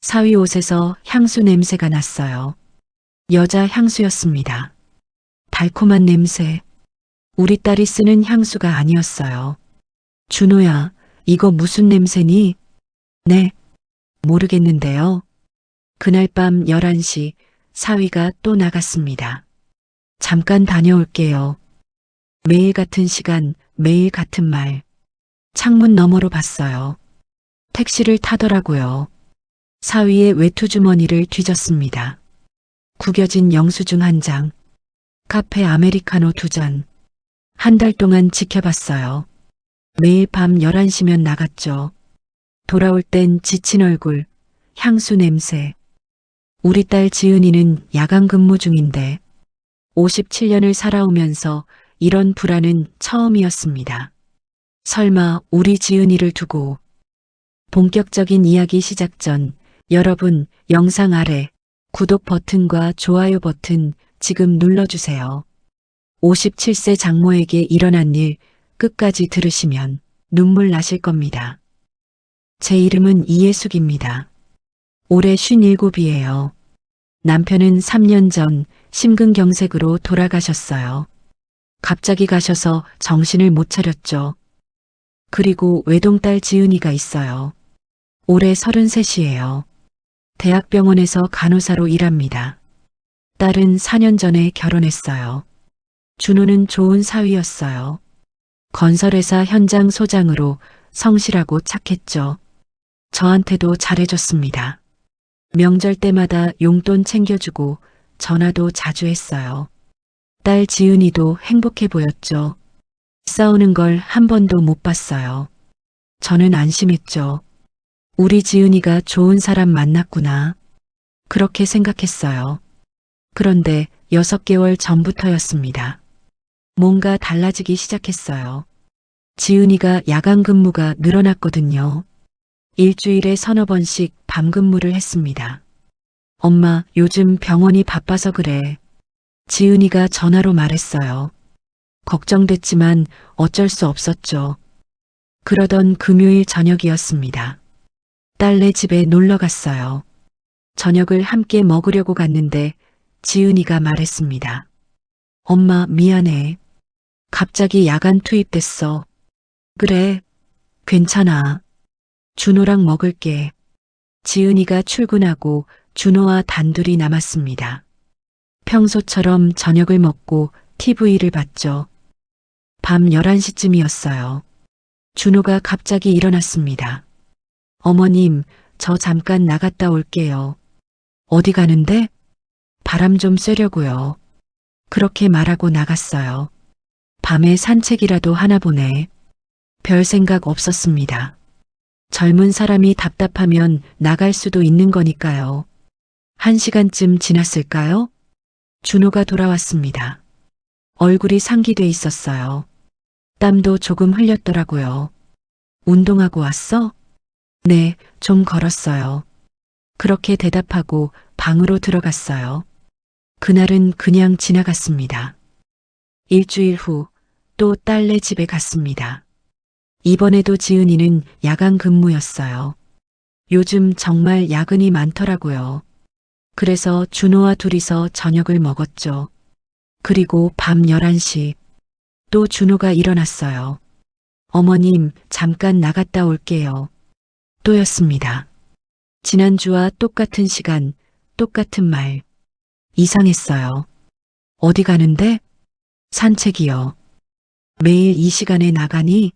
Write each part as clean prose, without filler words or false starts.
사위 옷에서 향수 냄새가 났어요. 여자 향수였습니다. 달콤한 냄새. 우리 딸이 쓰는 향수가 아니었어요. 준호야, 이거 무슨 냄새니? 네, 모르겠는데요. 그날 밤 11시 사위가 또 나갔습니다. 잠깐 다녀올게요. 매일 같은 시간, 매일 같은 말. 창문 너머로 봤어요. 택시를 타더라고요. 사위의 외투 주머니를 뒤졌습니다. 구겨진 영수증 한 장, 카페 아메리카노 2잔. 한 달 동안 지켜봤어요. 매일 밤 11시면 나갔죠. 돌아올 땐 지친 얼굴, 향수 냄새. 우리 딸 지은이는 야간 근무 중인데 57년을 살아오면서 이런 불안은 처음이었습니다. 설마 우리 지은이를 두고. 본격적인 이야기 시작 전 여러분 영상 아래 구독 버튼과 좋아요 버튼 지금 눌러주세요. 57세 장모에게 일어난 일 끝까지 들으시면 눈물 나실 겁니다. 제 이름은 이예숙입니다. 올해 57이에요. 남편은 3년 전 심근경색으로 돌아가셨어요. 갑자기 가셔서 정신을 못 차렸죠. 그리고 외동딸 지은이가 있어요. 올해 33이에요. 대학병원에서 간호사로 일합니다. 딸은 4년 전에 결혼했어요. 준호는 좋은 사위였어요. 건설회사 현장 소장으로 성실하고 착했죠. 저한테도 잘해줬습니다. 명절 때마다 용돈 챙겨주고 전화도 자주 했어요. 딸 지은이도 행복해 보였죠. 싸우는 걸 한 번도 못 봤어요. 저는 안심했죠. 우리 지은이가 좋은 사람 만났구나. 그렇게 생각했어요. 그런데 6개월 전부터였습니다. 뭔가 달라지기 시작했어요. 지은이가 야간 근무가 늘어났거든요. 일주일에 3~4번씩 밤 근무를 했습니다. 엄마, 요즘 병원이 바빠서 그래. 지은이가 전화로 말했어요. 걱정됐지만 어쩔 수 없었죠. 그러던 금요일 저녁이었습니다. 딸네 집에 놀러 갔어요. 저녁을 함께 먹으려고 갔는데 지은이가 말했습니다. 엄마, 미안해. 갑자기 야간 투입됐어. 그래, 괜찮아. 준호랑 먹을게. 지은이가 출근하고 준호와 단둘이 남았습니다. 평소처럼 저녁을 먹고 TV를 봤죠. 밤 11시쯤이었어요. 준호가 갑자기 일어났습니다. 어머님, 저 잠깐 나갔다 올게요. 어디 가는데? 바람 좀 쐬려고요. 그렇게 말하고 나갔어요. 밤에 산책이라도 하나 보네. 별 생각 없었습니다. 젊은 사람이 답답하면 나갈 수도 있는 거니까요. 1시간쯤 지났을까요? 준호가 돌아왔습니다. 얼굴이 상기돼 있었어요. 땀도 조금 흘렸더라고요. 운동하고 왔어? 네, 좀 걸었어요. 그렇게 대답하고 방으로 들어갔어요. 그날은 그냥 지나갔습니다. 일주일 후 또 딸네 집에 갔습니다. 이번에도 지은이는 야간 근무였어요. 요즘 정말 야근이 많더라고요. 그래서 준호와 둘이서 저녁을 먹었죠. 그리고 밤 11시 또 준호가 일어났어요. 어머님, 잠깐 나갔다 올게요. 또였습니다. 지난주와 똑같은 시간, 똑같은 말. 이상했어요. 어디 가는데? 산책이요. 매일 이 시간에 나가니?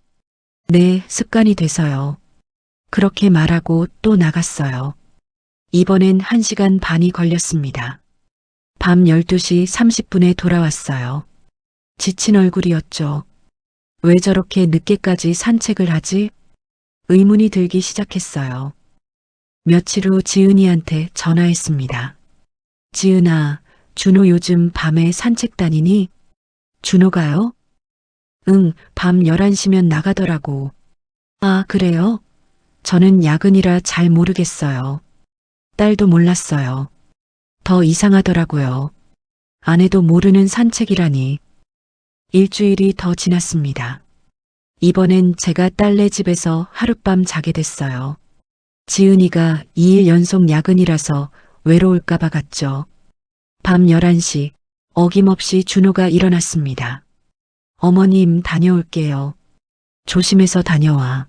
네, 습관이 돼서요. 그렇게 말하고 또 나갔어요. 이번엔 1시간 반이 걸렸습니다. 밤 12시 30분에 돌아왔어요. 지친 얼굴이었죠. 왜 저렇게 늦게까지 산책을 하지? 의문이 들기 시작했어요. 며칠 후 지은이한테 전화했습니다. 지은아, 준호 요즘 밤에 산책 다니니? 준호가요? 응, 밤 11시면 나가더라고. 아, 그래요? 저는 야근이라 잘 모르겠어요. 딸도 몰랐어요. 더 이상하더라고요. 아내도 모르는 산책이라니. 일주일이 더 지났습니다. 이번엔 제가 딸네 집에서 하룻밤 자게 됐어요. 지은이가 2일 연속 야근이라서 외로울까봐 갔죠. 밤 11시 어김없이 준호가 일어났습니다. 어머님 다녀올게요. 조심해서 다녀와.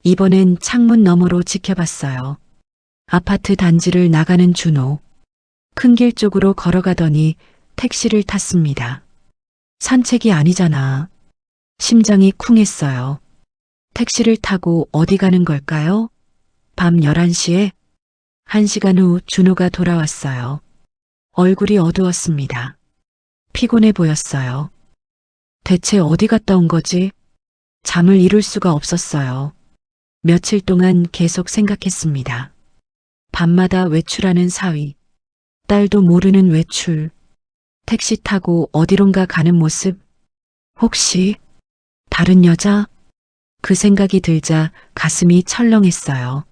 이번엔 창문 너머로 지켜봤어요. 아파트 단지를 나가는 준호. 큰 길 쪽으로 걸어가더니 택시를 탔습니다. 산책이 아니잖아. 심장이 쿵했어요. 택시를 타고 어디 가는 걸까요? 밤 11시에 1시간 후 준호가 돌아왔어요. 얼굴이 어두웠습니다. 피곤해 보였어요. 대체 어디 갔다 온 거지? 잠을 이룰 수가 없었어요. 며칠 동안 계속 생각했습니다. 밤마다 외출하는 사위, 딸도 모르는 외출, 택시 타고 어디론가 가는 모습, 혹시 다른 여자? 그 생각이 들자 가슴이 철렁했어요.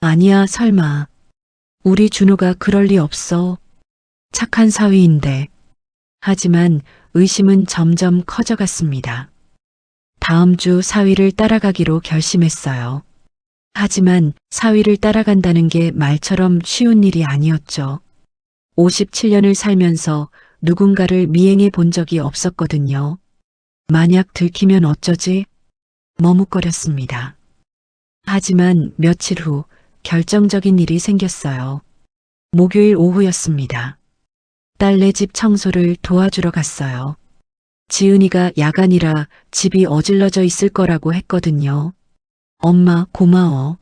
아니야, 설마. 우리 준호가 그럴 리 없어. 착한 사위인데. 하지만 의심은 점점 커져갔습니다. 다음 주 사위를 따라가기로 결심했어요. 하지만 사위를 따라간다는 게 말처럼 쉬운 일이 아니었죠. 57년을 살면서 누군가를 미행해 본 적이 없었거든요. 만약 들키면 어쩌지? 머뭇거렸습니다. 하지만 며칠 후 결정적인 일이 생겼어요. 목요일 오후였습니다. 딸네 집 청소를 도와주러 갔어요. 지은이가 야간이라 집이 어질러져 있을 거라고 했거든요. 엄마 고마워.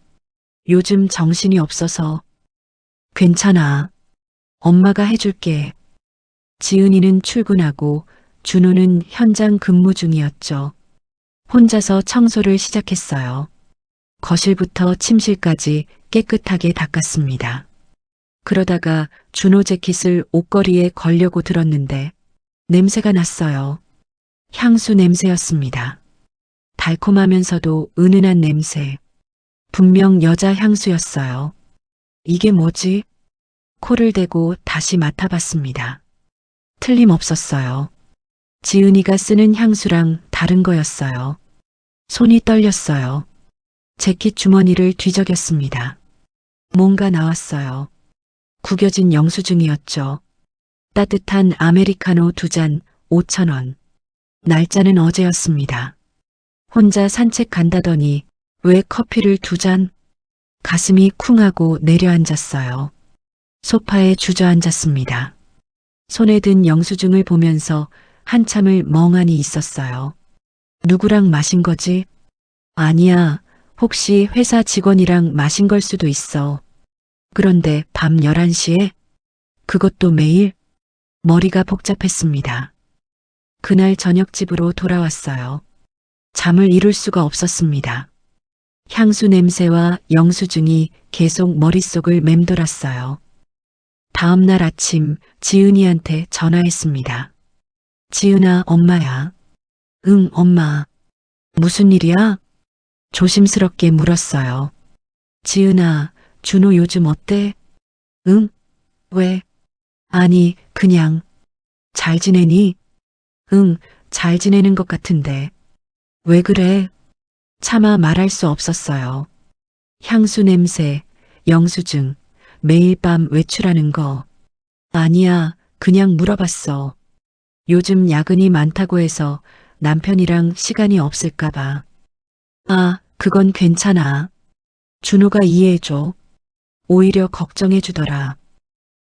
요즘 정신이 없어서. 괜찮아. 엄마가 해줄게. 지은이는 출근하고 준호는 현장 근무 중이었죠. 혼자서 청소를 시작했어요. 거실부터 침실까지 깨끗하게 닦았습니다. 그러다가 준호 재킷을 옷걸이에 걸려고 들었는데 냄새가 났어요. 향수 냄새였습니다. 달콤하면서도 은은한 냄새. 분명 여자 향수였어요. 이게 뭐지? 코를 대고 다시 맡아봤습니다. 틀림없었어요. 지은이가 쓰는 향수랑 다른 거였어요. 손이 떨렸어요. 재킷 주머니를 뒤적였습니다. 뭔가 나왔어요. 구겨진 영수증이었죠. 따뜻한 아메리카노 2잔 5,000원. 날짜는 어제였습니다. 혼자 산책 간다더니 왜 커피를 2잔? 가슴이 쿵하고 내려앉았어요. 소파에 주저앉았습니다. 손에 든 영수증을 보면서 한참을 멍하니 있었어요. 누구랑 마신 거지? 아니야, 혹시 회사 직원이랑 마신 걸 수도 있어. 그런데 밤 11시에? 그것도 매일? 머리가 복잡했습니다. 그날 저녁 집으로 돌아왔어요. 잠을 이룰 수가 없었습니다. 향수 냄새와 영수증이 계속 머릿속을 맴돌았어요. 다음 날 아침 지은이한테 전화했습니다. 지은아, 엄마야. 응, 엄마. 무슨 일이야? 조심스럽게 물었어요. 지은아, 준호 요즘 어때? 응? 왜? 아니, 그냥. 잘 지내니? 응, 잘 지내는 것 같은데. 왜 그래? 차마 말할 수 없었어요. 향수 냄새, 영수증, 매일 밤 외출하는 거. 아니야, 그냥 물어봤어. 요즘 야근이 많다고 해서 남편이랑 시간이 없을까봐. 아, 그건 괜찮아. 준호가 이해해줘. 오히려 걱정해주더라.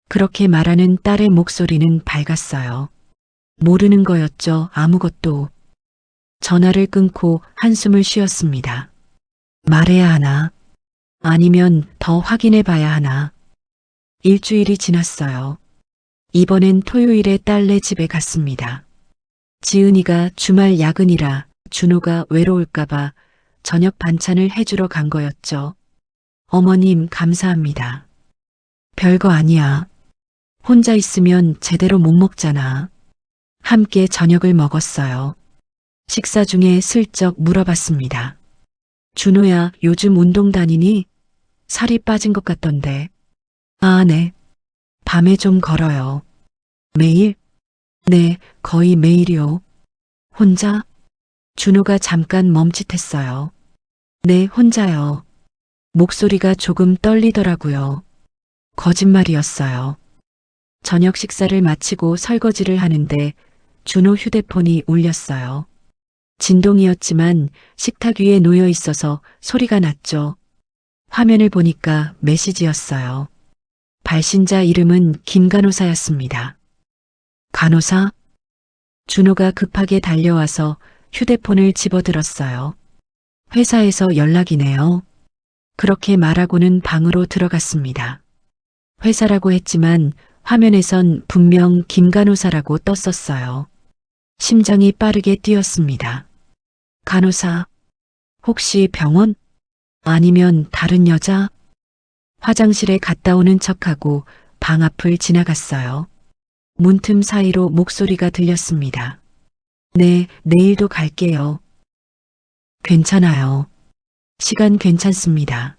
그렇게 말하는 딸의 목소리는 밝았어요. 모르는 거였죠, 아무것도. 전화를 끊고 한숨을 쉬었습니다. 말해야 하나? 아니면 더 확인해 봐야 하나? 일주일이 지났어요. 이번엔 토요일에 딸네 집에 갔습니다. 지은이가 주말 야근이라 준호가 외로울까봐 저녁 반찬을 해주러 간 거였죠. 어머님 감사합니다. 별거 아니야. 혼자 있으면 제대로 못 먹잖아. 함께 저녁을 먹었어요. 식사 중에 슬쩍 물어봤습니다. 준호야, 요즘 운동 다니니? 살이 빠진 것 같던데. 아, 네. 밤에 좀 걸어요. 매일? 네, 거의 매일이요. 혼자? 준호가 잠깐 멈칫했어요. 네, 혼자요. 목소리가 조금 떨리더라고요. 거짓말이었어요. 저녁 식사를 마치고 설거지를 하는데 준호 휴대폰이 울렸어요. 진동이었지만 식탁 위에 놓여 있어서 소리가 났죠. 화면을 보니까 메시지였어요. 발신자 이름은 김 간호사였습니다. 간호사? 준호가 급하게 달려와서 휴대폰을 집어들었어요. 회사에서 연락이네요. 그렇게 말하고는 방으로 들어갔습니다. 회사라고 했지만 화면에선 분명 김 간호사라고 떴었어요. 심장이 빠르게 뛰었습니다. 간호사, 혹시 병원? 아니면 다른 여자? 화장실에 갔다 오는 척하고 방 앞을 지나갔어요. 문틈 사이로 목소리가 들렸습니다. 네, 내일도 갈게요. 괜찮아요. 시간 괜찮습니다.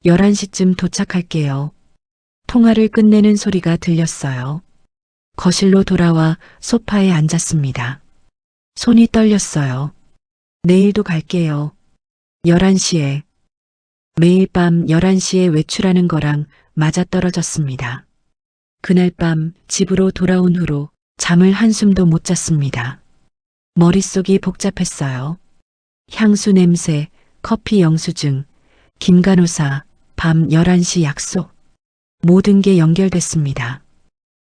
11시쯤 도착할게요. 통화를 끝내는 소리가 들렸어요. 거실로 돌아와 소파에 앉았습니다. 손이 떨렸어요. 내일도 갈게요. 11시에. 매일 밤 11시에 외출하는 거랑 맞아떨어졌습니다. 그날 밤 집으로 돌아온 후로 잠을 한숨도 못 잤습니다. 머릿속이 복잡했어요. 향수 냄새, 커피 영수증, 김 간호사, 밤 11시 약속. 모든 게 연결됐습니다.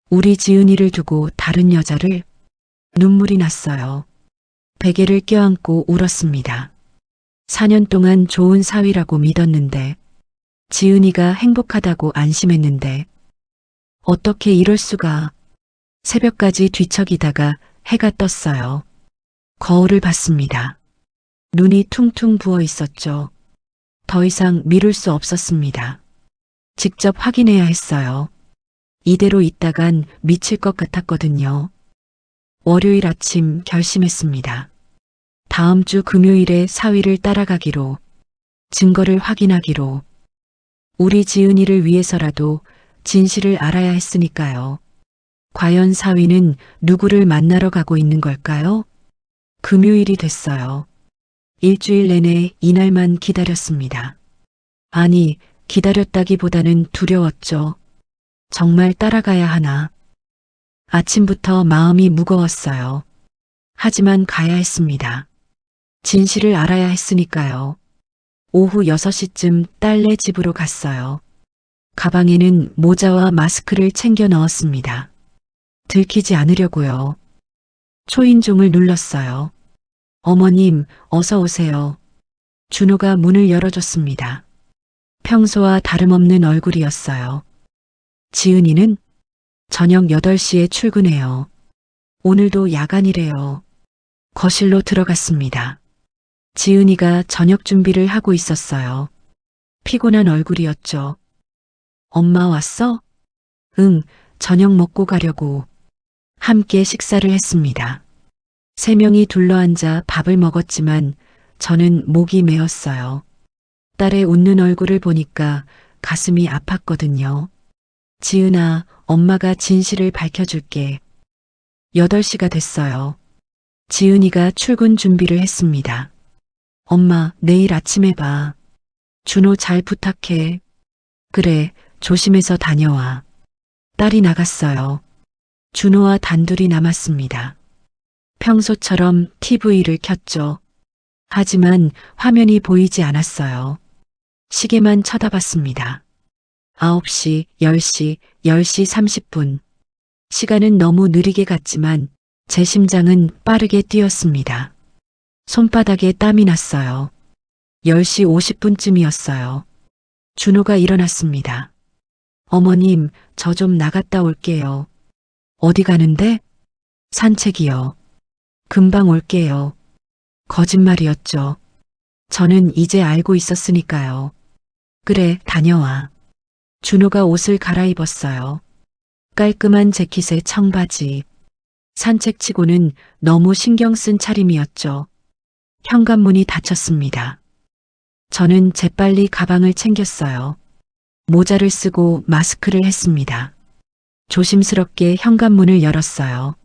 우리 지은이를 두고 다른 여자를. 눈물이 났어요. 베개를 껴안고 울었습니다. 4년 동안 좋은 사위라고 믿었는데, 지은이가 행복하다고 안심했는데, 어떻게 이럴 수가. 새벽까지 뒤척이다가 해가 떴어요. 거울을 봤습니다. 눈이 퉁퉁 부어 있었죠. 더 이상 미룰 수 없었습니다. 직접 확인해야 했어요. 이대로 있다간 미칠 것 같았거든요. 월요일 아침 결심했습니다. 다음 주 금요일에 사위를 따라가기로, 증거를 확인하기로. 우리 지은이를 위해서라도 진실을 알아야 했으니까요. 과연 사위는 누구를 만나러 가고 있는 걸까요? 금요일이 됐어요. 일주일 내내 이날만 기다렸습니다. 아니, 기다렸다기보다는 두려웠죠. 정말 따라가야 하나. 아침부터 마음이 무거웠어요. 하지만 가야 했습니다. 진실을 알아야 했으니까요. 오후 6시쯤 딸네 집으로 갔어요. 가방에는 모자와 마스크를 챙겨 넣었습니다. 들키지 않으려고요. 초인종을 눌렀어요. 어머님, 어서 오세요. 준호가 문을 열어줬습니다. 평소와 다름없는 얼굴이었어요. 지은이는 저녁 8시에 출근해요. 오늘도 야간이래요. 거실로 들어갔습니다. 지은이가 저녁 준비를 하고 있었어요. 피곤한 얼굴이었죠. 엄마 왔어? 응, 저녁 먹고 가려고. 함께 식사를 했습니다. 3명이 둘러앉아 밥을 먹었지만 저는 목이 메었어요. 딸의 웃는 얼굴을 보니까 가슴이 아팠거든요. 지은아, 엄마가 진실을 밝혀줄게. 8시가 됐어요. 지은이가 출근 준비를 했습니다. 엄마, 내일 아침에 봐. 준호 잘 부탁해. 그래, 조심해서 다녀와. 딸이 나갔어요. 준호와 단둘이 남았습니다. 평소처럼 TV를 켰죠. 하지만 화면이 보이지 않았어요. 시계만 쳐다봤습니다. 9시, 10시, 10시 30분. 시간은 너무 느리게 갔지만 제 심장은 빠르게 뛰었습니다. 손바닥에 땀이 났어요. 10시 50분쯤이었어요. 준호가 일어났습니다. 어머님, 저 좀 나갔다 올게요. 어디 가는데? 산책이요. 금방 올게요. 거짓말이었죠. 저는 이제 알고 있었으니까요. 그래, 다녀와. 준호가 옷을 갈아입었어요. 깔끔한 재킷에 청바지. 산책치고는 너무 신경 쓴 차림이었죠. 현관문이 닫혔습니다. 저는 재빨리 가방을 챙겼어요. 모자를 쓰고 마스크를 했습니다. 조심스럽게 현관문을 열었어요.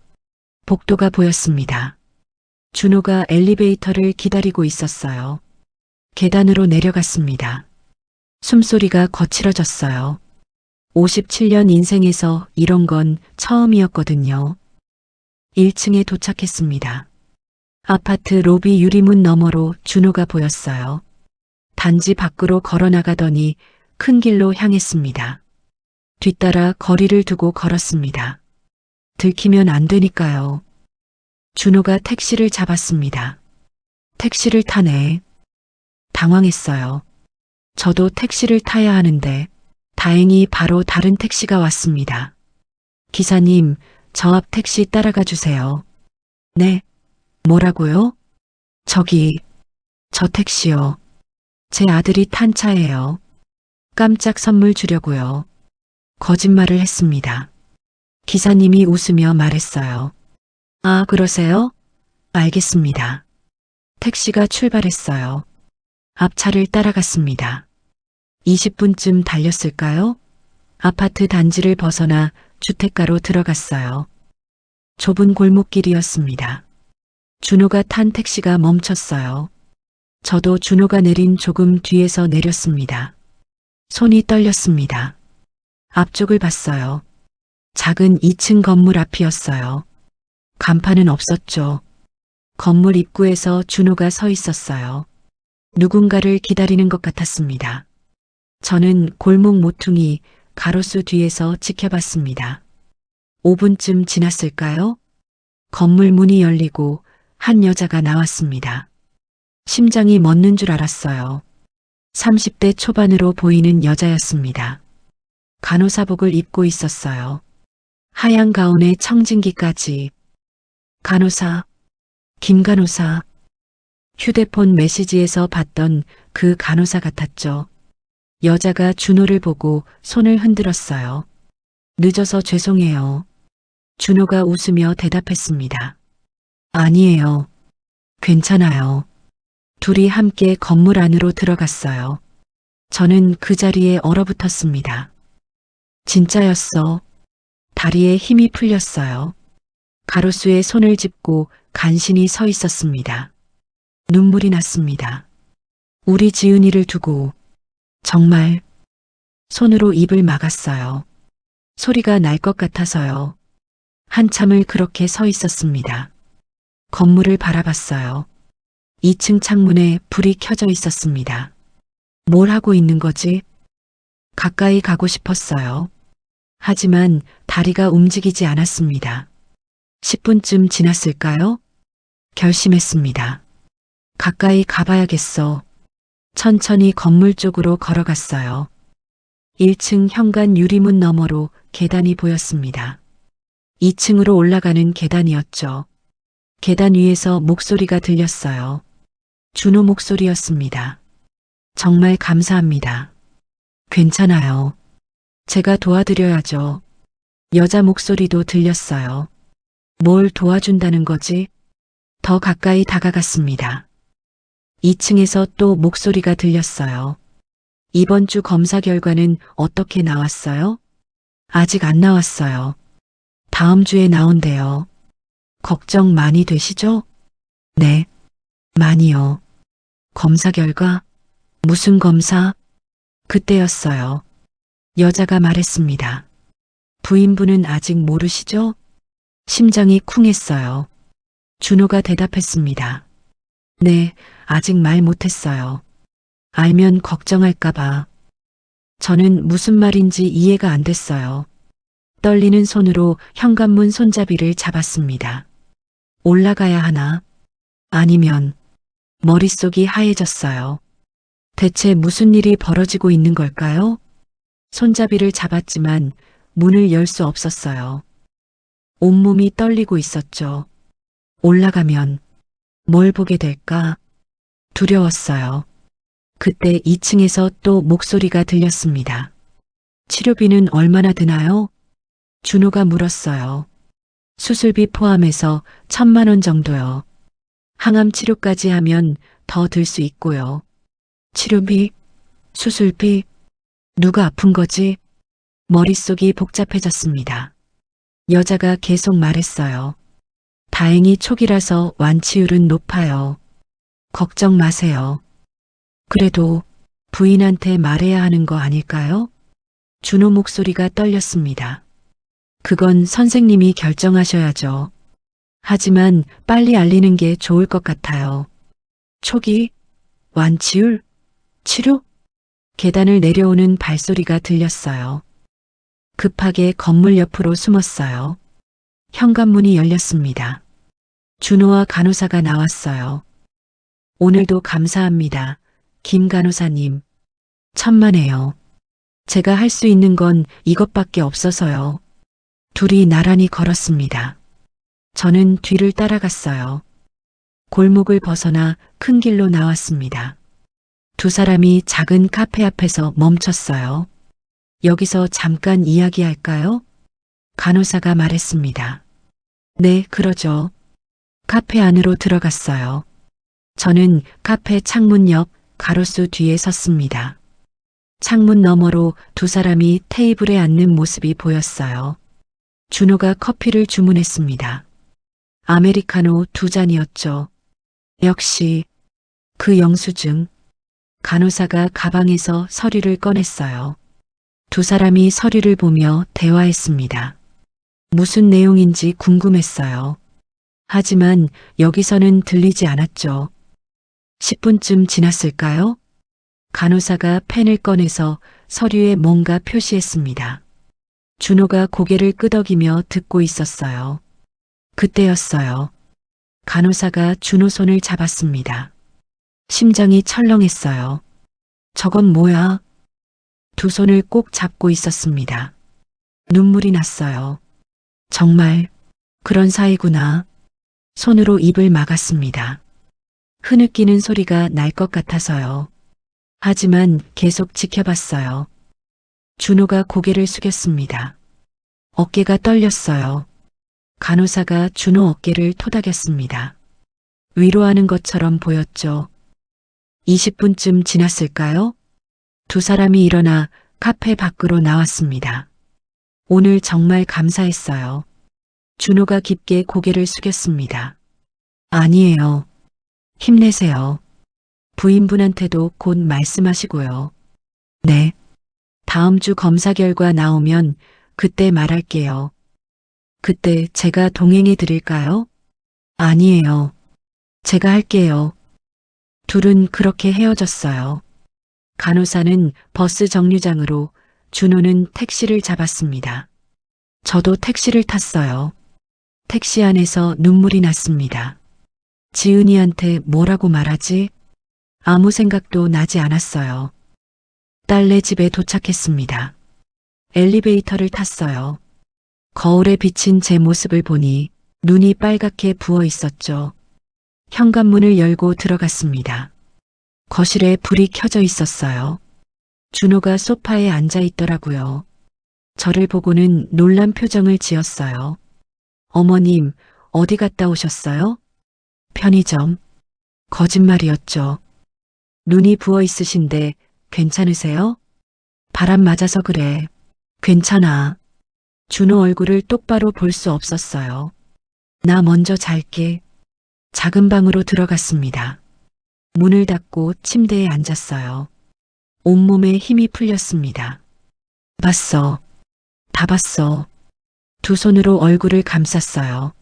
복도가 보였습니다. 준호가 엘리베이터를 기다리고 있었어요. 계단으로 내려갔습니다. 숨소리가 거칠어졌어요. 57년 인생에서 이런 건 처음이었거든요. 1층에 도착했습니다. 아파트 로비 유리문 너머로 준호가 보였어요. 단지 밖으로 걸어 나가더니 큰 길로 향했습니다. 뒤따라 거리를 두고 걸었습니다. 들키면 안 되니까요. 준호가 택시를 잡았습니다. 택시를 타네. 당황했어요. 저도 택시를 타야 하는데 다행히 바로 다른 택시가 왔습니다. 기사님, 저 앞 택시 따라가 주세요. 네. 뭐라고요? 저기, 저 택시요. 제 아들이 탄 차예요. 깜짝 선물 주려고요. 거짓말을 했습니다. 기사님이 웃으며 말했어요. 아, 그러세요? 알겠습니다. 택시가 출발했어요. 앞차를 따라갔습니다. 20분쯤 달렸을까요? 아파트 단지를 벗어나 주택가로 들어갔어요. 좁은 골목길이었습니다. 준호가 탄 택시가 멈췄어요. 저도 준호가 내린 조금 뒤에서 내렸습니다. 손이 떨렸습니다. 앞쪽을 봤어요. 작은 2층 건물 앞이었어요. 간판은 없었죠. 건물 입구에서 준호가 서 있었어요. 누군가를 기다리는 것 같았습니다. 저는 골목 모퉁이 가로수 뒤에서 지켜봤습니다. 5분쯤 지났을까요? 건물 문이 열리고 한 여자가 나왔습니다. 심장이 멎는 줄 알았어요. 30대 초반으로 보이는 여자였습니다. 간호사복을 입고 있었어요. 하얀 가운에 청진기까지. 간호사, 김 간호사. 휴대폰 메시지에서 봤던 그 간호사 같았죠. 여자가 준호를 보고 손을 흔들었어요. 늦어서 죄송해요. 준호가 웃으며 대답했습니다. 아니에요. 괜찮아요. 둘이 함께 건물 안으로 들어갔어요. 저는 그 자리에 얼어붙었습니다. 진짜였어. 다리에 힘이 풀렸어요. 가로수에 손을 짚고 간신히 서 있었습니다. 눈물이 났습니다. 우리 지은이를 두고 정말 손으로 입을 막았어요. 소리가 날 것 같아서요. 한참을 그렇게 서 있었습니다. 건물을 바라봤어요. 2층 창문에 불이 켜져 있었습니다. 뭘 하고 있는 거지? 가까이 가고 싶었어요. 하지만 다리가 움직이지 않았습니다. 10분쯤 지났을까요? 결심했습니다. 가까이 가봐야겠어. 천천히 건물 쪽으로 걸어갔어요. 1층 현관 유리문 너머로 계단이 보였습니다. 2층으로 올라가는 계단이었죠. 계단 위에서 목소리가 들렸어요. 준호 목소리였습니다. 정말 감사합니다. 괜찮아요. 제가 도와드려야죠. 여자 목소리도 들렸어요. 뭘 도와준다는 거지? 더 가까이 다가갔습니다. 2층에서 또 목소리가 들렸어요. 이번 주 검사 결과는 어떻게 나왔어요? 아직 안 나왔어요. 다음 주에 나온대요. 걱정 많이 되시죠? 네, 많이요. 검사 결과? 무슨 검사? 그때였어요. 여자가 말했습니다. 부인분은 아직 모르시죠? 심장이 쿵했어요. 준호가 대답했습니다. 네, 아직 말 못했어요. 알면 걱정할까봐. 저는 무슨 말인지 이해가 안 됐어요. 떨리는 손으로 현관문 손잡이를 잡았습니다. 올라가야 하나? 아니면 머릿속이 하얘졌어요. 대체 무슨 일이 벌어지고 있는 걸까요? 손잡이를 잡았지만 문을 열 수 없었어요. 온몸이 떨리고 있었죠. 올라가면 뭘 보게 될까? 두려웠어요. 그때 2층에서 또 목소리가 들렸습니다. 치료비는 얼마나 드나요? 준호가 물었어요. 수술비 포함해서 1,000만 원 정도요. 항암 치료까지 하면 더 들 수 있고요. 치료비? 수술비? 누가 아픈 거지? 머릿속이 복잡해졌습니다. 여자가 계속 말했어요. 다행히 초기라서 완치율은 높아요. 걱정 마세요. 그래도 부인한테 말해야 하는 거 아닐까요? 준호 목소리가 떨렸습니다. 그건 선생님이 결정하셔야죠. 하지만 빨리 알리는 게 좋을 것 같아요. 초기, 완치율, 치료? 계단을 내려오는 발소리가 들렸어요. 급하게 건물 옆으로 숨었어요. 현관문이 열렸습니다. 준호와 간호사가 나왔어요. 오늘도 감사합니다. 김 간호사님. 천만에요. 제가 할 수 있는 건 이것밖에 없어서요. 둘이 나란히 걸었습니다. 저는 뒤를 따라갔어요. 골목을 벗어나 큰 길로 나왔습니다. 두 사람이 작은 카페 앞에서 멈췄어요. 여기서 잠깐 이야기할까요? 간호사가 말했습니다. 네, 그러죠. 카페 안으로 들어갔어요. 저는 카페 창문 옆 가로수 뒤에 섰습니다. 창문 너머로 두 사람이 테이블에 앉는 모습이 보였어요. 준호가 커피를 주문했습니다. 아메리카노 2잔이었죠. 역시 그 영수증. 간호사가 가방에서 서류를 꺼냈어요. 두 사람이 서류를 보며 대화했습니다. 무슨 내용인지 궁금했어요. 하지만 여기서는 들리지 않았죠. 10분쯤 지났을까요? 간호사가 펜을 꺼내서 서류에 뭔가 표시했습니다. 준호가 고개를 끄덕이며 듣고 있었어요. 그때였어요. 간호사가 준호 손을 잡았습니다. 심장이 철렁했어요. 저건 뭐야? 두 손을 꼭 잡고 있었습니다. 눈물이 났어요. 정말 그런 사이구나. 손으로 입을 막았습니다. 흐느끼는 소리가 날 것 같아서요. 하지만 계속 지켜봤어요. 준호가 고개를 숙였습니다. 어깨가 떨렸어요. 간호사가 준호 어깨를 토닥였습니다. 위로하는 것처럼 보였죠. 20분쯤 지났을까요? 두 사람이 일어나 카페 밖으로 나왔습니다. 오늘 정말 감사했어요. 준호가 깊게 고개를 숙였습니다. 아니에요. 힘내세요. 부인분한테도 곧 말씀하시고요. 네. 다음 주 검사 결과 나오면 그때 말할게요. 그때 제가 동행해 드릴까요? 아니에요. 제가 할게요. 둘은 그렇게 헤어졌어요. 간호사는 버스 정류장으로, 준호는 택시를 잡았습니다. 저도 택시를 탔어요. 택시 안에서 눈물이 났습니다. 지은이한테 뭐라고 말하지? 아무 생각도 나지 않았어요. 딸네 집에 도착했습니다. 엘리베이터를 탔어요. 거울에 비친 제 모습을 보니 눈이 빨갛게 부어 있었죠. 현관문을 열고 들어갔습니다. 거실에 불이 켜져 있었어요. 준호가 소파에 앉아 있더라고요. 저를 보고는 놀란 표정을 지었어요. 어머님, 어디 갔다 오셨어요? 편의점. 거짓말이었죠. 눈이 부어 있으신데 괜찮으세요? 바람 맞아서 그래. 괜찮아. 준호 얼굴을 똑바로 볼 수 없었어요. 나 먼저 잘게. 작은 방으로 들어갔습니다. 문을 닫고 침대에 앉았어요. 온몸에 힘이 풀렸습니다. 봤어. 다 봤어. 두 손으로 얼굴을 감쌌어요.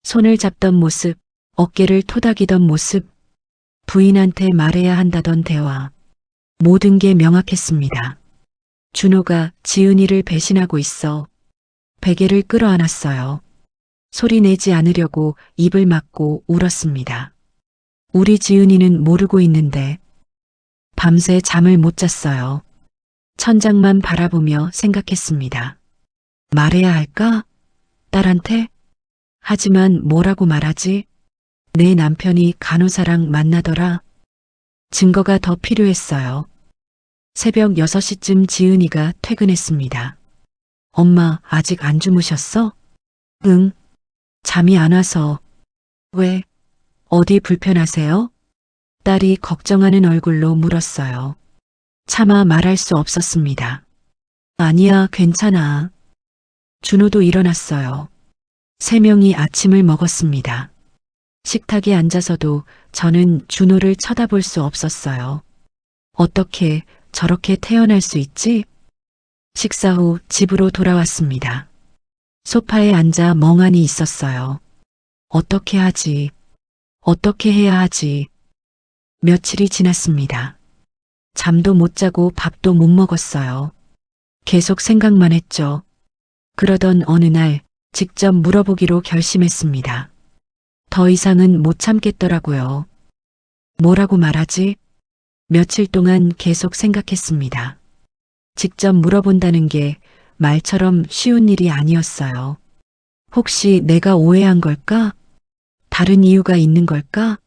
손을 잡던 모습, 어깨를 토닥이던 모습, 부인한테 말해야 한다던 대화. 모든 게 명확했습니다. 준호가 지은이를 배신하고 있어. 베개를 끌어안았어요. 소리 내지 않으려고 입을 막고 울었습니다. 우리 지은이는 모르고 있는데. 밤새 잠을 못 잤어요. 천장만 바라보며 생각했습니다. 말해야 할까? 딸한테? 하지만 뭐라고 말하지? 내 남편이 간호사랑 만나더라. 증거가 더 필요했어요. 새벽 6시쯤 지은이가 퇴근했습니다. 엄마, 아직 안 주무셨어? 응. 잠이 안 와서. 왜? 어디 불편하세요? 딸이 걱정하는 얼굴로 물었어요. 차마 말할 수 없었습니다. 아니야, 괜찮아. 준호도 일어났어요. 세 명이 아침을 먹었습니다. 식탁에 앉아서도 저는 준호를 쳐다볼 수 없었어요. 어떻게 저렇게 태어날 수 있지? 식사 후 집으로 돌아왔습니다. 소파에 앉아 멍하니 있었어요. 어떻게 하지? 어떻게 해야 하지? 며칠이 지났습니다. 잠도 못 자고 밥도 못 먹었어요. 계속 생각만 했죠. 그러던 어느 날 직접 물어보기로 결심했습니다. 더 이상은 못 참겠더라고요. 뭐라고 말하지? 며칠 동안 계속 생각했습니다. 직접 물어본다는 게 말처럼 쉬운 일이 아니었어요. 혹시 내가 오해한 걸까? 다른 이유가 있는 걸까?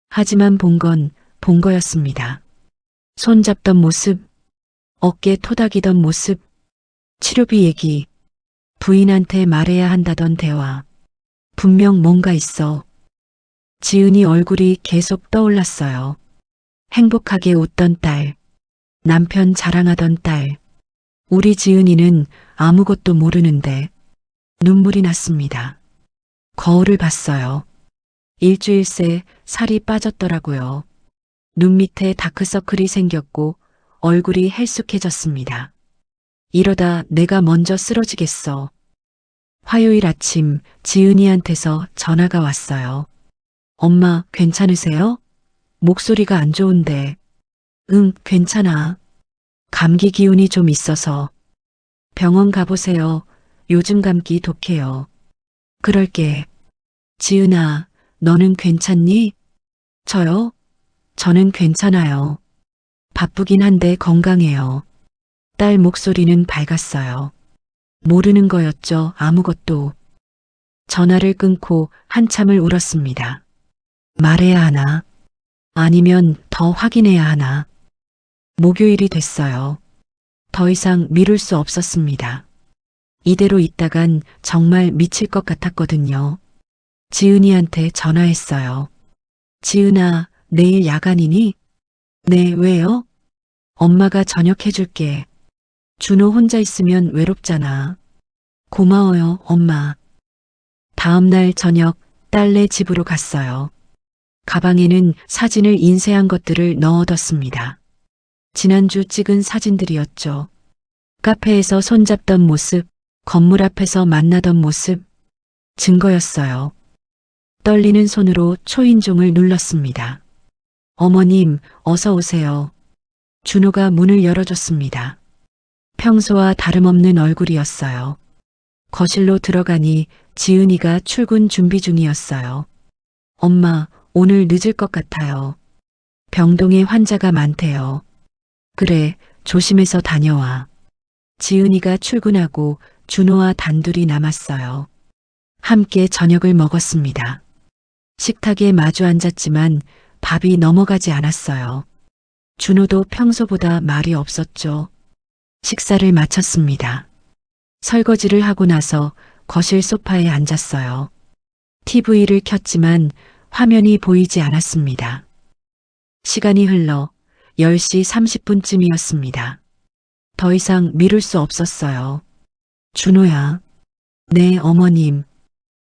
하지만 본 건 본 거였습니다. 손잡던 모습, 어깨 토닥이던 모습, 치료비 얘기, 부인한테 말해야 한다던 대화. 분명 뭔가 있어. 지은이 얼굴이 계속 떠올랐어요. 행복하게 웃던 딸, 남편 자랑하던 딸. 우리 지은이는 아무것도 모르는데 눈물이 났습니다. 거울을 봤어요. 일주일 새 살이 빠졌더라고요. 눈 밑에 다크서클이 생겼고 얼굴이 헬쑥해졌습니다. 이러다 내가 먼저 쓰러지겠어. 화요일 아침 지은이한테서 전화가 왔어요. 엄마, 괜찮으세요? 목소리가 안 좋은데. 응, 괜찮아. 감기 기운이 좀 있어서. 병원 가보세요. 요즘 감기 독해요. 그럴게. 지은아, 너는 괜찮니? 저요? 저는 괜찮아요. 바쁘긴 한데 건강해요. 딸 목소리는 밝았어요. 모르는 거였죠, 아무것도. 전화를 끊고 한참을 울었습니다. 말해야 하나? 아니면 더 확인해야 하나? 목요일이 됐어요. 더 이상 미룰 수 없었습니다. 이대로 있다간 정말 미칠 것 같았거든요. 지은이한테 전화했어요. 지은아, 내일 야간이니? 네, 왜요? 엄마가 저녁 해줄게. 준호 혼자 있으면 외롭잖아. 고마워요, 엄마. 다음 날 저녁 딸네 집으로 갔어요. 가방에는 사진을 인쇄한 것들을 넣어뒀습니다. 지난주 찍은 사진들이었죠. 카페에서 손잡던 모습, 건물 앞에서 만나던 모습, 증거였어요. 떨리는 손으로 초인종을 눌렀습니다. 어머님, 어서 오세요. 준호가 문을 열어줬습니다. 평소와 다름없는 얼굴이었어요. 거실로 들어가니 지은이가 출근 준비 중이었어요. 엄마, 오늘 늦을 것 같아요. 병동에 환자가 많대요. 그래, 조심해서 다녀와. 지은이가 출근하고 준호와 단둘이 남았어요. 함께 저녁을 먹었습니다. 식탁에 마주 앉았지만 밥이 넘어가지 않았어요. 준호도 평소보다 말이 없었죠. 식사를 마쳤습니다. 설거지를 하고 나서 거실 소파에 앉았어요. TV를 켰지만 화면이 보이지 않았습니다. 시간이 흘러 10시 30분쯤이었습니다. 더 이상 미룰 수 없었어요. 준호야. 네, 어머님.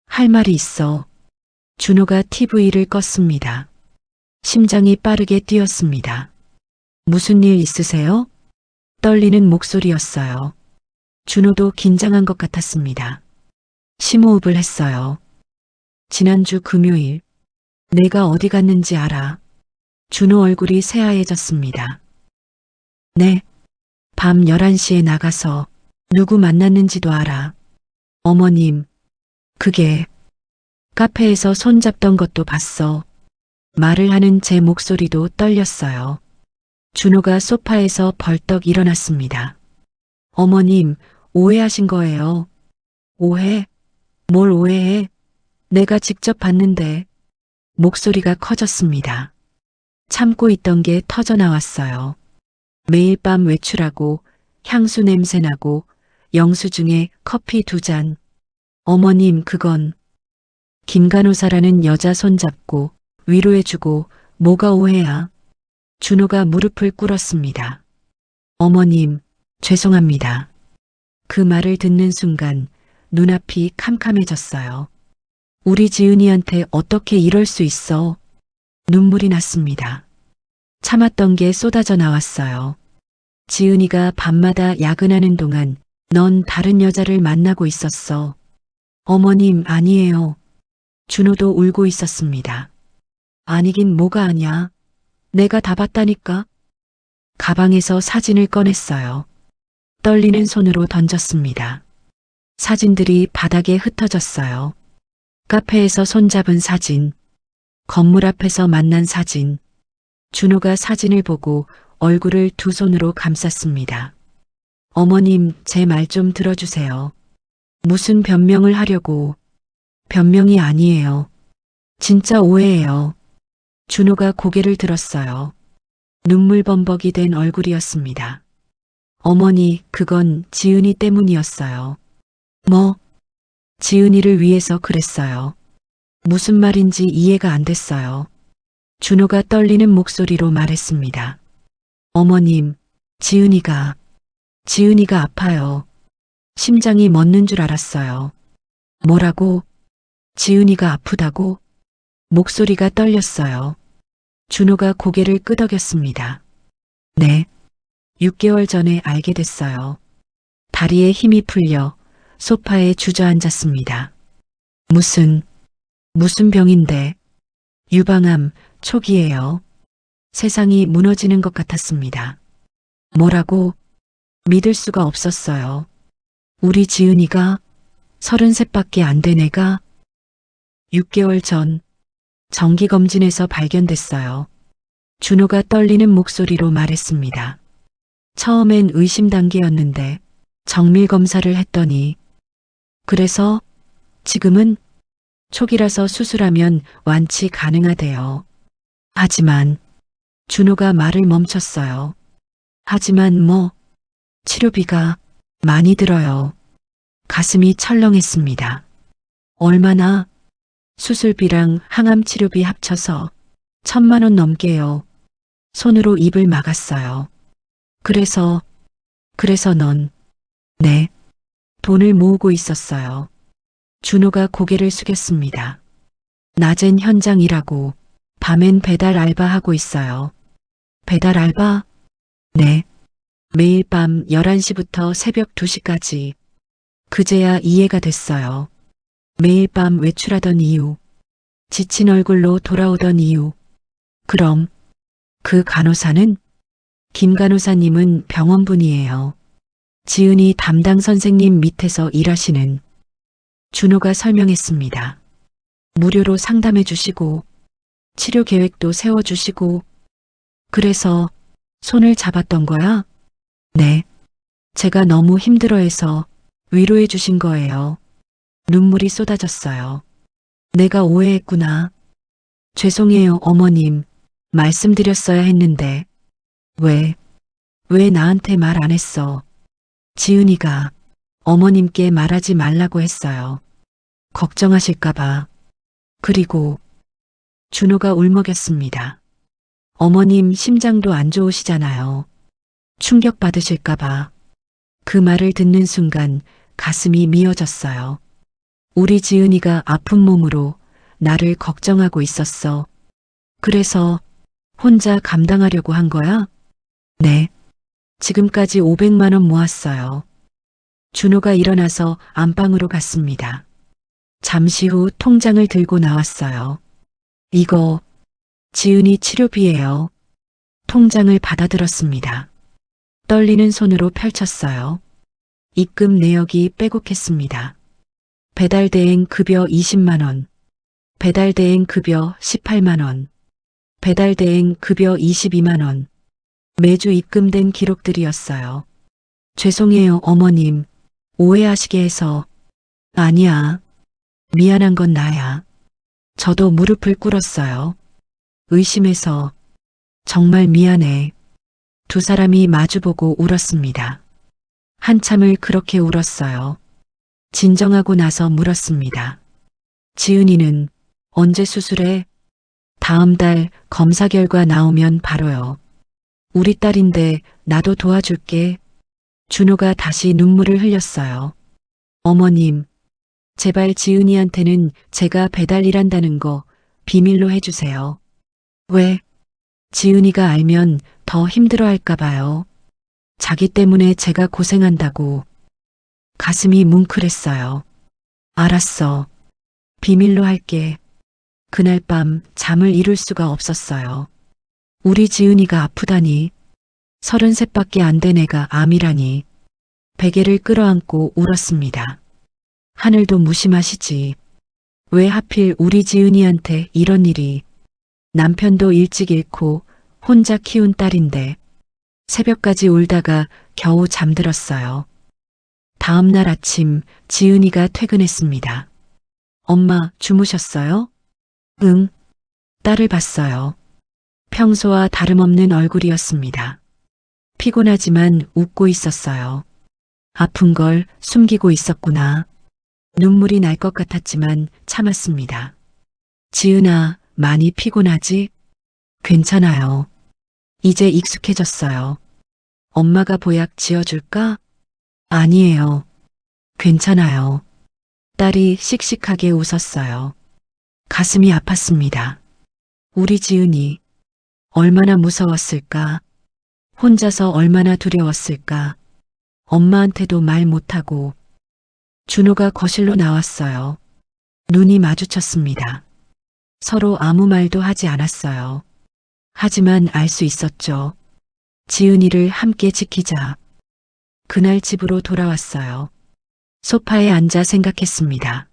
할 말이 있어. 준호가 TV를 껐습니다. 심장이 빠르게 뛰었습니다. 무슨 일 있으세요? 떨리는 목소리였어요. 준호도 긴장한 것 같았습니다. 심호흡을 했어요. 지난주 금요일, 내가 어디 갔는지 알아. 준호 얼굴이 새하얘졌습니다. 네, 밤 11시에 나가서 누구 만났는지도 알아. 어머님, 그게 카페에서 손잡던 것도 봤어. 말을 하는 제 목소리도 떨렸어요. 준호가 소파에서 벌떡 일어났습니다. 어머님, 오해하신 거예요. 오해? 뭘 오해해? 내가 직접 봤는데. 목소리가 커졌습니다. 참고 있던 게 터져 나왔어요. 매일 밤 외출하고 향수 냄새 나고 영수증에 커피 2잔. 어머님, 그건 김간호사라는 여자 손잡고 위로해주고 뭐가 오해야. 준호가 무릎을 꿇었습니다. 어머님, 죄송합니다. 그 말을 듣는 순간 눈앞이 캄캄해졌어요. 우리 지은이한테 어떻게 이럴 수 있어? 눈물이 났습니다. 참았던 게 쏟아져 나왔어요. 지은이가 밤마다 야근하는 동안 넌 다른 여자를 만나고 있었어. 어머님, 아니에요. 준호도 울고 있었습니다. 아니긴 뭐가 아냐. 내가 다 봤다니까. 가방에서 사진을 꺼냈어요. 떨리는 손으로 던졌습니다. 사진들이 바닥에 흩어졌어요. 카페에서 손잡은 사진, 건물 앞에서 만난 사진. 준호가 사진을 보고 얼굴을 두 손으로 감쌌습니다. 어머님, 제 말 좀 들어주세요. 무슨 변명을 하려고. 변명이 아니에요. 진짜 오해예요. 준호가 고개를 들었어요. 눈물 범벅이 된 얼굴이었습니다. 어머니, 그건 지은이 때문이었어요. 뭐? 지은이를 위해서 그랬어요. 무슨 말인지 이해가 안 됐어요. 준호가 떨리는 목소리로 말했습니다. 어머님, 지은이가 아파요. 심장이 멎는 줄 알았어요. 뭐라고? 지은이가 아프다고? 목소리가 떨렸어요. 준호가 고개를 끄덕였습니다. 네. 6개월 전에 알게 됐어요. 다리에 힘이 풀려 소파에 주저앉았습니다. 무슨 병인데? 유방암 초기예요. 세상이 무너지는 것 같았습니다. 뭐라고? 믿을 수가 없었어요. 우리 지은이가 33밖에 안 된 애가 6개월 전 정기검진에서 발견됐어요. 준호가 떨리는 목소리로 말했습니다. 처음엔 의심 단계였는데 정밀 검사를 했더니 그래서 지금은 초기라서 수술하면 완치 가능하대요. 하지만 준호가 말을 멈췄어요. 하지만 뭐 치료비가 많이 들어요. 가슴이 철렁했습니다. 얼마나? 수술비랑 항암 치료비 합쳐서 1,000만 원 넘게요. 손으로 입을 막았어요. 그래서 넌 네. 돈을 모으고 있었어요. 준호가 고개를 숙였습니다. 낮엔 현장 일하고 밤엔 배달 알바하고 있어요. 배달 알바? 네. 매일 밤 11시부터 새벽 2시까지. 그제야 이해가 됐어요. 매일 밤 외출하던 이유. 지친 얼굴로 돌아오던 이유. 그럼 그 간호사는? 김 간호사님은 병원분이에요. 지은이 담당 선생님 밑에서 일하시는. 준호가 설명했습니다. 무료로 상담해 주시고 치료 계획도 세워주시고. 그래서 손을 잡았던 거야? 네. 제가 너무 힘들어해서 위로해 주신 거예요. 눈물이 쏟아졌어요. 내가 오해했구나. 죄송해요, 어머님. 말씀드렸어야 했는데. 왜 나한테 말 안 했어? 지은이가 어머님께 말하지 말라고 했어요. 걱정하실까봐. 그리고 준호가 울먹였습니다. 어머님 심장도 안 좋으시잖아요. 충격받으실까봐. 그 말을 듣는 순간 가슴이 미어졌어요. 우리 지은이가 아픈 몸으로 나를 걱정하고 있었어. 그래서 혼자 감당하려고 한 거야? 네. 지금까지 500만 원 모았어요. 준호가 일어나서 안방으로 갔습니다. 잠시 후 통장을 들고 나왔어요. 이거 지은이 치료비예요. 통장을 받아들었습니다. 떨리는 손으로 펼쳤어요. 입금 내역이 빼곡했습니다. 배달대행 급여 20만 원, 배달대행 급여 18만 원, 배달대행 급여 22만 원. 매주 입금된 기록들이었어요. 죄송해요, 어머님. 오해하시게 해서. 아니야. 미안한 건 나야. 저도 무릎을 꿇었어요. 의심해서. 정말 미안해. 두 사람이 마주보고 울었습니다. 한참을 그렇게 울었어요. 진정하고 나서 물었습니다. 지은이는 언제 수술해? 다음 달 검사 결과 나오면 바로요. 우리 딸인데 나도 도와줄게. 준호가 다시 눈물을 흘렸어요. 어머님, 제발 지은이한테는 제가 배달 일한다는 거 비밀로 해주세요. 왜? 지은이가 알면 더 힘들어 할까 봐요. 자기 때문에 제가 고생한다고. 가슴이 뭉클했어요. 알았어. 비밀로 할게. 그날 밤 잠을 이룰 수가 없었어요. 우리 지은이가 아프다니. 33밖에 안 된 애가 암이라니. 베개를 끌어안고 울었습니다. 하늘도 무심하시지. 왜 하필 우리 지은이한테 이런 일이. 남편도 일찍 잃고 혼자 키운 딸인데 새벽까지 울다가 겨우 잠들었어요. 다음 날 아침 지은이가 퇴근했습니다. 엄마 주무셨어요? 응. 딸을 봤어요. 평소와 다름없는 얼굴이었습니다. 피곤하지만 웃고 있었어요. 아픈 걸 숨기고 있었구나. 눈물이 날 것 같았지만 참았습니다. 지은아, 많이 피곤하지? 괜찮아요. 이제 익숙해졌어요. 엄마가 보약 지어줄까? 아니에요. 괜찮아요. 딸이 씩씩하게 웃었어요. 가슴이 아팠습니다. 우리 지은이 얼마나 무서웠을까? 혼자서 얼마나 두려웠을까? 엄마한테도 말 못하고. 준호가 거실로 나왔어요. 눈이 마주쳤습니다. 서로 아무 말도 하지 않았어요. 하지만 알 수 있었죠. 지은이를 함께 지키자. 그날 집으로 돌아왔어요. 소파에 앉아 생각했습니다.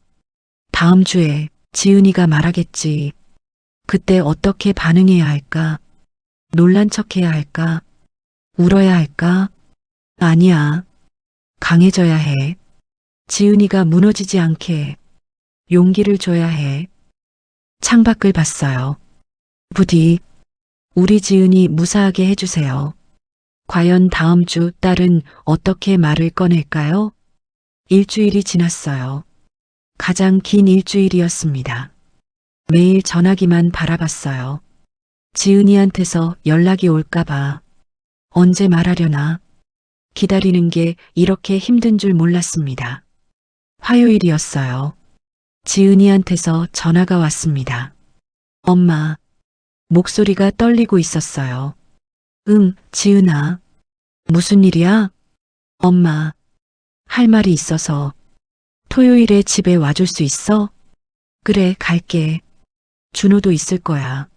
다음 주에 지은이가 말하겠지. 그때 어떻게 반응해야 할까? 놀란 척해야 할까? 울어야 할까? 아니야. 강해져야 해. 지은이가 무너지지 않게 용기를 줘야 해. 창밖을 봤어요. 부디 우리 지은이 무사하게 해주세요. 과연 다음 주 딸은 어떻게 말을 꺼낼까요? 일주일이 지났어요. 가장 긴 일주일이었습니다. 매일 전화기만 바라봤어요. 지은이한테서 연락이 올까봐. 언제 말하려나. 기다리는 게 이렇게 힘든 줄 몰랐습니다. 화요일이었어요. 지은이한테서 전화가 왔습니다. 엄마. 목소리가 떨리고 있었어요. 응, 지은아. 무슨 일이야? 엄마. 할 말이 있어서. 토요일에 집에 와줄 수 있어? 그래, 갈게. 준호도 있을 거야.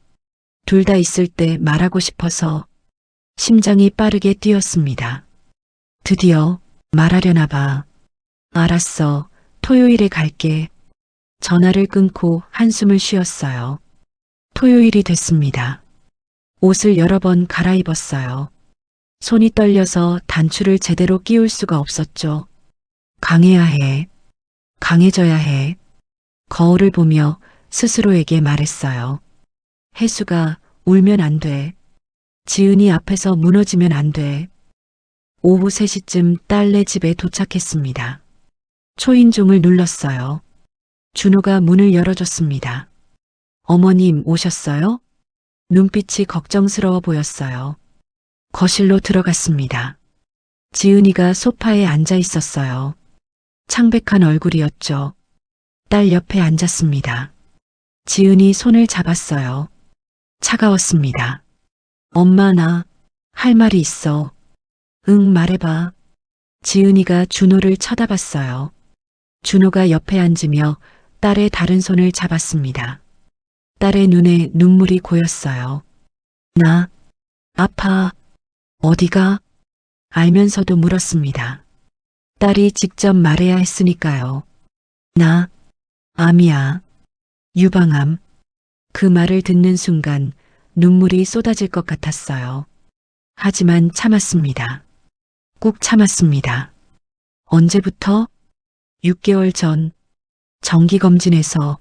둘 다 있을 때 말하고 싶어서. 심장이 빠르게 뛰었습니다. 드디어 말하려나 봐. 알았어. 토요일에 갈게. 전화를 끊고 한숨을 쉬었어요. 토요일이 됐습니다. 옷을 여러 번 갈아입었어요. 손이 떨려서 단추를 제대로 끼울 수가 없었죠. 강해야 해. 강해져야 해. 거울을 보며 스스로에게 말했어요. 혜수가 울면 안 돼. 지은이 앞에서 무너지면 안 돼. 오후 3시쯤 딸네 집에 도착했습니다. 초인종을 눌렀어요. 준호가 문을 열어줬습니다. 어머님 오셨어요? 눈빛이 걱정스러워 보였어요. 거실로 들어갔습니다. 지은이가 소파에 앉아 있었어요. 창백한 얼굴이었죠. 딸 옆에 앉았습니다. 지은이 손을 잡았어요. 차가웠습니다. 엄마 나 할 말이 있어. 응 말해봐. 지은이가 준호를 쳐다봤어요. 준호가 옆에 앉으며 딸의 다른 손을 잡았습니다. 딸의 눈에 눈물이 고였어요. 나 아파. 어디가? 알면서도 물었습니다. 딸이 직접 말해야 했으니까요. 나 암이야. 유방암. 그 말을 듣는 순간 눈물이 쏟아질 것 같았어요. 하지만 참았습니다. 꾹 참았습니다. 언제부터? 6개월 전 정기검진에서.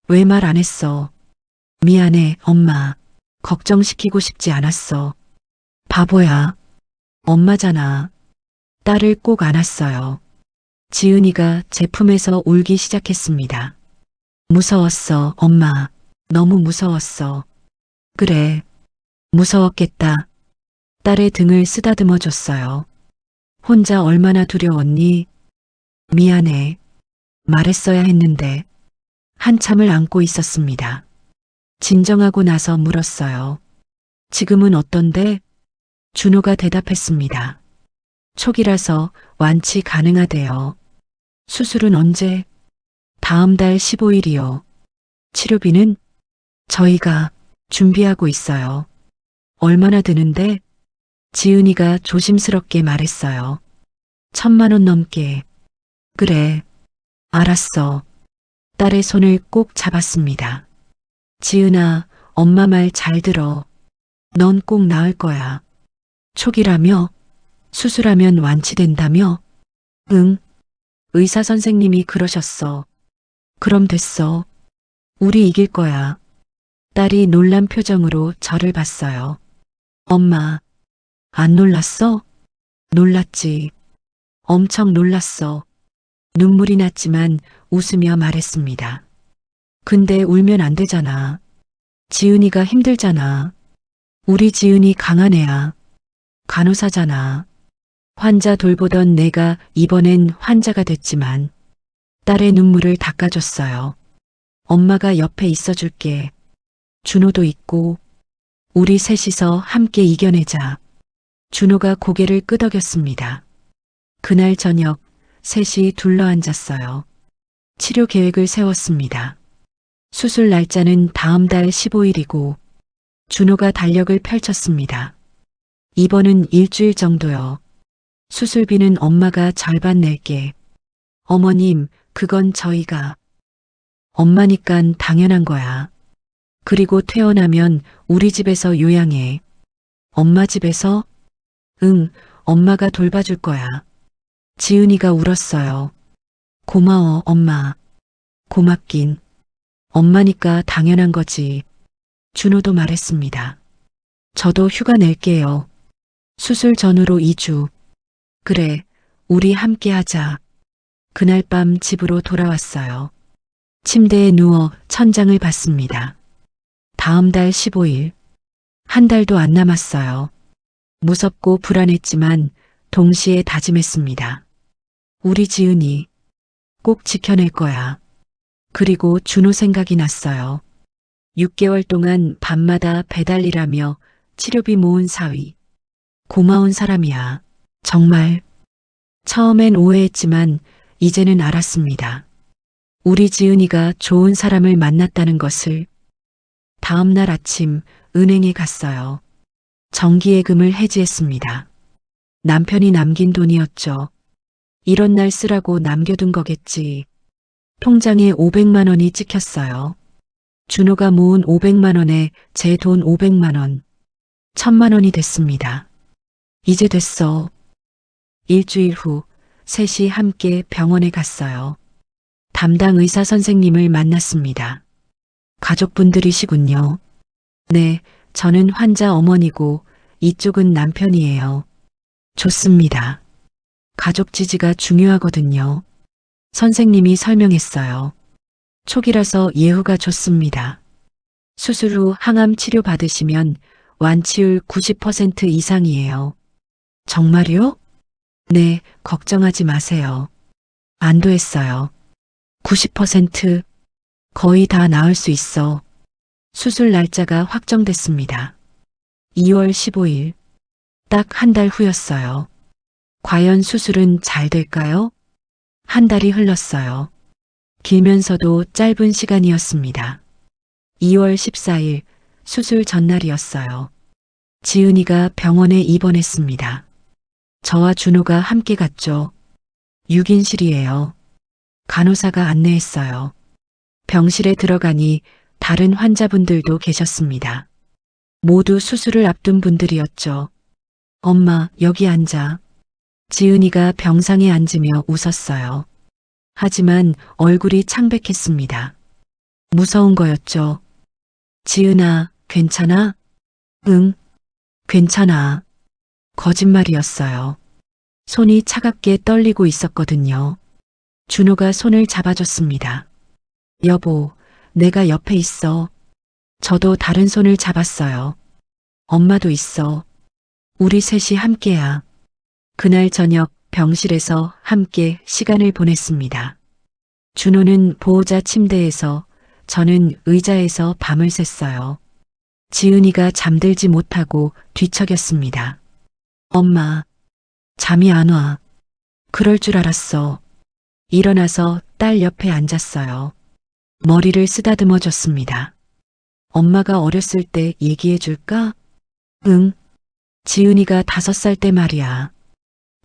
왜 말 안 했어? 미안해, 엄마. 걱정시키고 싶지 않았어. 바보야. 엄마잖아. 딸을 꼭 안았어요. 지은이가 제 품에서 울기 시작했습니다. 무서웠어, 엄마. 너무 무서웠어. 그래. 무서웠겠다. 딸의 등을 쓰다듬어 줬어요. 혼자 얼마나 두려웠니? 미안해. 말했어야 했는데. 한참을 안고 있었습니다. 진정하고 나서 물었어요. 지금은 어떤데? 준호가 대답했습니다. 초기라서 완치 가능하대요. 수술은 언제? 다음 달 15일이요. 치료비는 저희가 준비하고 있어요. 얼마나 드는데? 지은이가 조심스럽게 말했어요. 1,000만 원 넘게. 그래. 알았어. 딸의 손을 꼭 잡았습니다. 지은아, 엄마 말 잘 들어. 넌 꼭 나을 거야. 초기라며? 수술하면 완치된다며? 응. 의사 선생님이 그러셨어. 그럼 됐어. 우리 이길 거야. 딸이 놀란 표정으로 저를 봤어요. 엄마, 안 놀랐어? 놀랐지. 엄청 놀랐어. 눈물이 났지만 웃으며 말했습니다. 근데 울면 안 되잖아. 지은이가 힘들잖아. 우리 지은이 강한 애야. 간호사잖아. 환자 돌보던 내가 이번엔 환자가 됐지만 딸의 눈물을 닦아줬어요. 엄마가 옆에 있어줄게. 준호도 있고 우리 셋이서 함께 이겨내자. 준호가 고개를 끄덕였습니다. 그날 저녁 셋이 둘러앉았어요. 치료 계획을 세웠습니다. 수술 날짜는 다음 달 15일이고 준호가 달력을 펼쳤습니다. 입원은 일주일 정도요. 수술비는 엄마가 절반 낼게. 어머님, 그건 저희가. 엄마니깐 당연한 거야. 그리고 퇴원하면 우리 집에서 요양해. 엄마 집에서? 응, 엄마가 돌봐줄 거야. 지은이가 울었어요. 고마워, 엄마. 고맙긴. 엄마니까 당연한 거지. 준호도 말했습니다. 저도 휴가 낼게요. 수술 전후로 2주. 그래, 우리 함께 하자. 그날 밤 집으로 돌아왔어요. 침대에 누워 천장을 봤습니다. 다음 달 15일. 한 달도 안 남았어요. 무섭고 불안했지만 동시에 다짐했습니다. 우리 지은이 꼭 지켜낼 거야. 그리고 준호 생각이 났어요. 6개월 동안 밤마다 배달 일하며 치료비 모은 사위. 고마운 사람이야. 정말. 처음엔 오해했지만 이제는 알았습니다. 우리 지은이가 좋은 사람을 만났다는 것을. 다음 날 아침 은행에 갔어요. 정기예금을 해지했습니다. 남편이 남긴 돈이었죠. 이런 날 쓰라고 남겨둔 거겠지. 통장에 500만 원이 찍혔어요. 준호가 모은 500만 원에 제 돈 500만 원. 1,000만 원이 됐습니다. 이제 됐어. 일주일 후 셋이 함께 병원에 갔어요. 담당 의사 선생님을 만났습니다. 가족분들이시군요. 네, 저는 환자 어머니고 이쪽은 남편이에요. 좋습니다. 가족 지지가 중요하거든요. 선생님이 설명했어요. 초기라서 예후가 좋습니다. 수술 후 항암 치료 받으시면 완치율 90% 이상이에요. 정말요? 네, 걱정하지 마세요. 안도했어요. 90% 거의 다 나을 수 있어. 수술 날짜가 확정됐습니다. 2월 15일. 딱 한 달 후였어요. 과연 수술은 잘 될까요? 한 달이 흘렀어요. 길면서도 짧은 시간이었습니다. 2월 14일 수술 전날이었어요. 지은이가 병원에 입원했습니다. 저와 준호가 함께 갔죠. 6인실이에요. 간호사가 안내했어요. 병실에 들어가니 다른 환자분들도 계셨습니다. 모두 수술을 앞둔 분들이었죠. 엄마, 여기 앉아. 지은이가 병상에 앉으며 웃었어요. 하지만 얼굴이 창백했습니다. 무서운 거였죠. 지은아, 괜찮아? 응, 괜찮아. 거짓말이었어요. 손이 차갑게 떨리고 있었거든요. 준호가 손을 잡아줬습니다. 여보, 내가 옆에 있어. 저도 다른 손을 잡았어요. 엄마도 있어. 우리 셋이 함께야. 그날 저녁 병실에서 함께 시간을 보냈습니다. 준호는 보호자 침대에서 저는 의자에서 밤을 샜어요. 지은이가 잠들지 못하고 뒤척였습니다. 엄마, 잠이 안 와. 그럴 줄 알았어. 일어나서 딸 옆에 앉았어요. 머리를 쓰다듬어 줬습니다. 엄마가 어렸을 때 얘기해 줄까? 응. 지은이가 5살 때 말이야.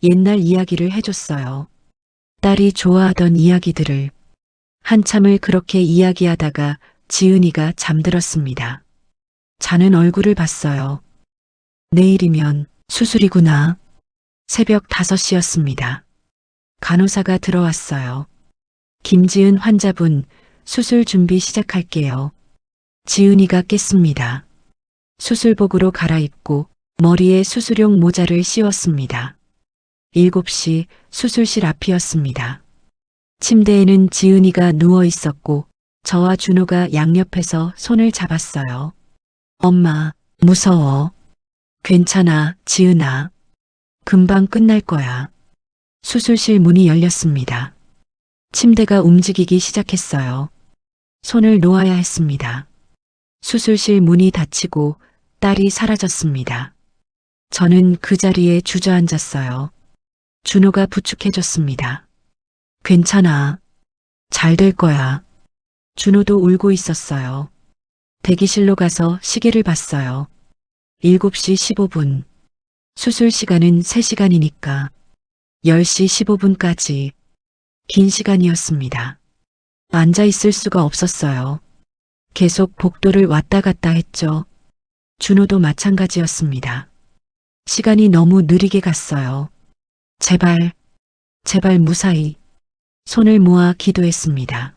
옛날 이야기를 해줬어요. 딸이 좋아하던 이야기들을. 한참을 그렇게 이야기하다가 지은이가 잠들었습니다. 자는 얼굴을 봤어요. 내일이면 수술이구나. 새벽 5시였습니다. 간호사가 들어왔어요. 김지은 환자분, 수술 준비 시작할게요. 지은이가 깼습니다. 수술복으로 갈아입고 머리에 수술용 모자를 씌웠습니다. 7시 수술실 앞이었습니다. 침대에는 지은이가 누워 있었고 저와 준호가 양옆에서 손을 잡았어요. 엄마, 무서워. 괜찮아, 지은아. 금방 끝날 거야. 수술실 문이 열렸습니다. 침대가 움직이기 시작했어요. 손을 놓아야 했습니다. 수술실 문이 닫히고 딸이 사라졌습니다. 저는 그 자리에 주저앉았어요. 준호가 부축해줬습니다. 괜찮아. 잘 될 거야. 준호도 울고 있었어요. 대기실로 가서 시계를 봤어요. 7시 15분. 수술 시간은 3시간이니까 10시 15분까지 긴 시간이었습니다. 앉아 있을 수가 없었어요. 계속 복도를 왔다 갔다 했죠. 준호도 마찬가지였습니다. 시간이 너무 느리게 갔어요. 제발, 제발 무사히. 손을 모아 기도했습니다.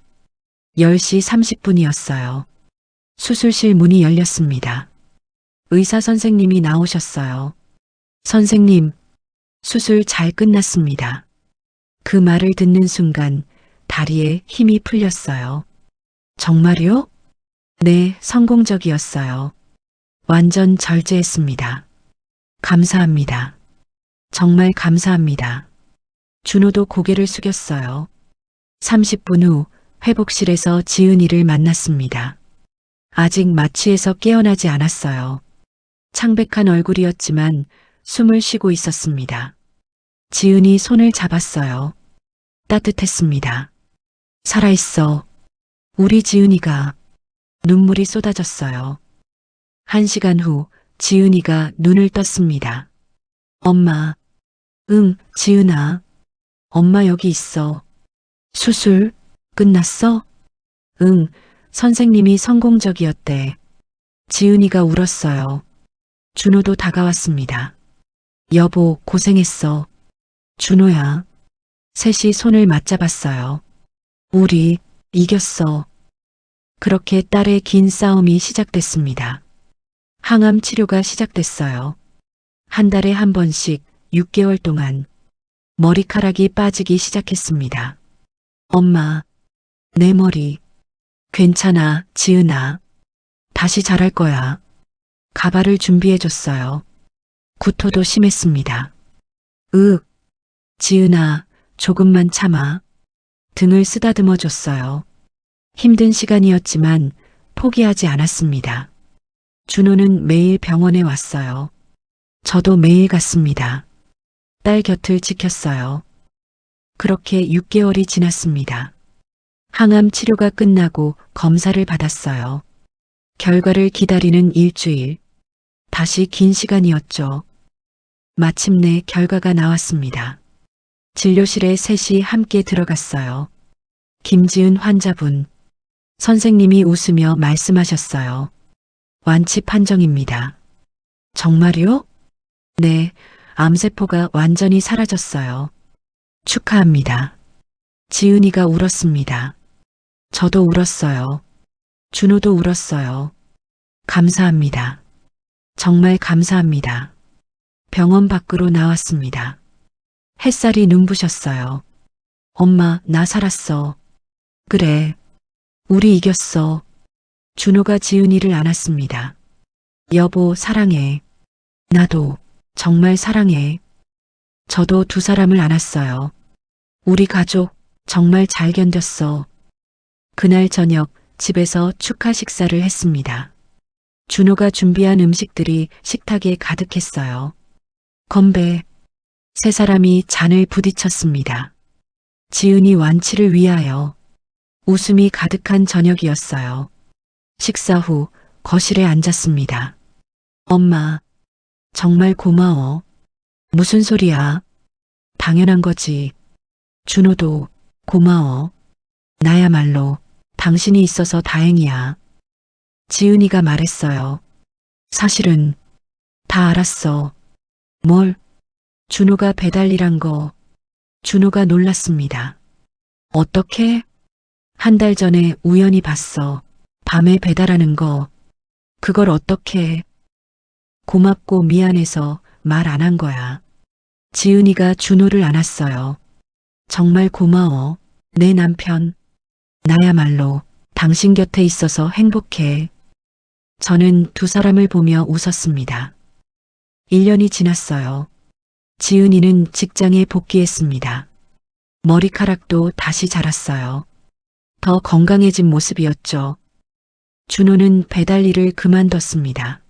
10시 30분이었어요. 수술실 문이 열렸습니다. 의사 선생님이 나오셨어요. 선생님, 수술 잘 끝났습니다. 그 말을 듣는 순간 다리에 힘이 풀렸어요. 정말요? 네, 성공적이었어요. 완전 절제했습니다. 감사합니다. 정말 감사합니다. 준호도 고개를 숙였어요. 30분 후 회복실에서 지은이를 만났습니다. 아직 마취에서 깨어나지 않았어요. 창백한 얼굴이었지만 숨을 쉬고 있었습니다. 지은이 손을 잡았어요. 따뜻했습니다. 살아있어. 우리 지은이가. 눈물이 쏟아졌어요. 1시간 후 지은이가 눈을 떴습니다. 엄마. 응, 지은아. 엄마 여기 있어. 수술 끝났어? 응, 선생님이 성공적이었대. 지은이가 울었어요. 준호도 다가왔습니다. 여보, 고생했어. 준호야. 셋이 손을 맞잡았어요. 우리 이겼어. 그렇게 딸의 긴 싸움이 시작됐습니다. 항암 치료가 시작됐어요. 한 달에 한 번씩 6개월 동안 머리카락이 빠지기 시작했습니다. 엄마, 내 머리. 괜찮아, 지은아. 다시 자랄 거야. 가발을 준비해줬어요. 구토도 심했습니다. 지은아, 조금만 참아. 등을 쓰다듬어 줬어요. 힘든 시간이었지만 포기하지 않았습니다. 준호는 매일 병원에 왔어요. 저도 매일 갔습니다. 딸 곁을 지켰어요. 그렇게 6개월이 지났습니다. 항암 치료가 끝나고 검사를 받았어요. 결과를 기다리는 일주일. 다시 긴 시간이었죠. 마침내 결과가 나왔습니다. 진료실에 셋이 함께 들어갔어요. 김지은 환자분. 선생님이 웃으며 말씀하셨어요. 완치 판정입니다. 정말요? 네, 암세포가 완전히 사라졌어요. 축하합니다. 지은이가 울었습니다. 저도 울었어요. 준호도 울었어요. 감사합니다. 정말 감사합니다. 병원 밖으로 나왔습니다. 햇살이 눈부셨어요. 엄마, 나 살았어. 그래. 우리 이겼어. 준호가 지은이를 안았습니다. 여보, 사랑해. 나도 정말 사랑해. 저도 2사람을 안았어요. 우리 가족 정말 잘 견뎠어. 그날 저녁 집에서 축하 식사를 했습니다. 준호가 준비한 음식들이 식탁에 가득했어요. 건배. 세 사람이 잔을 부딪혔습니다. 지은이 완치를 위하여. 웃음이 가득한 저녁이었어요. 식사 후 거실에 앉았습니다. 엄마, 정말 고마워. 무슨 소리야? 당연한 거지. 준호도 고마워. 나야말로 당신이 있어서 다행이야. 지은이가 말했어요. 사실은 다 알았어. 뭘? 준호가 배달 일한 거. 준호가 놀랐습니다. 어떻게? 한 달 전에 우연히 봤어. 밤에 배달하는 거. 그걸 어떻게 해? 고맙고 미안해서 말 안 한 거야. 지은이가 준호를 안았어요. 정말 고마워. 내 남편. 나야말로 당신 곁에 있어서 행복해. 저는 두 사람을 보며 웃었습니다. 1년이 지났어요. 지은이는 직장에 복귀했습니다. 머리카락도 다시 자랐어요. 더 건강해진 모습이었죠. 준호는 배달 일을 그만뒀습니다.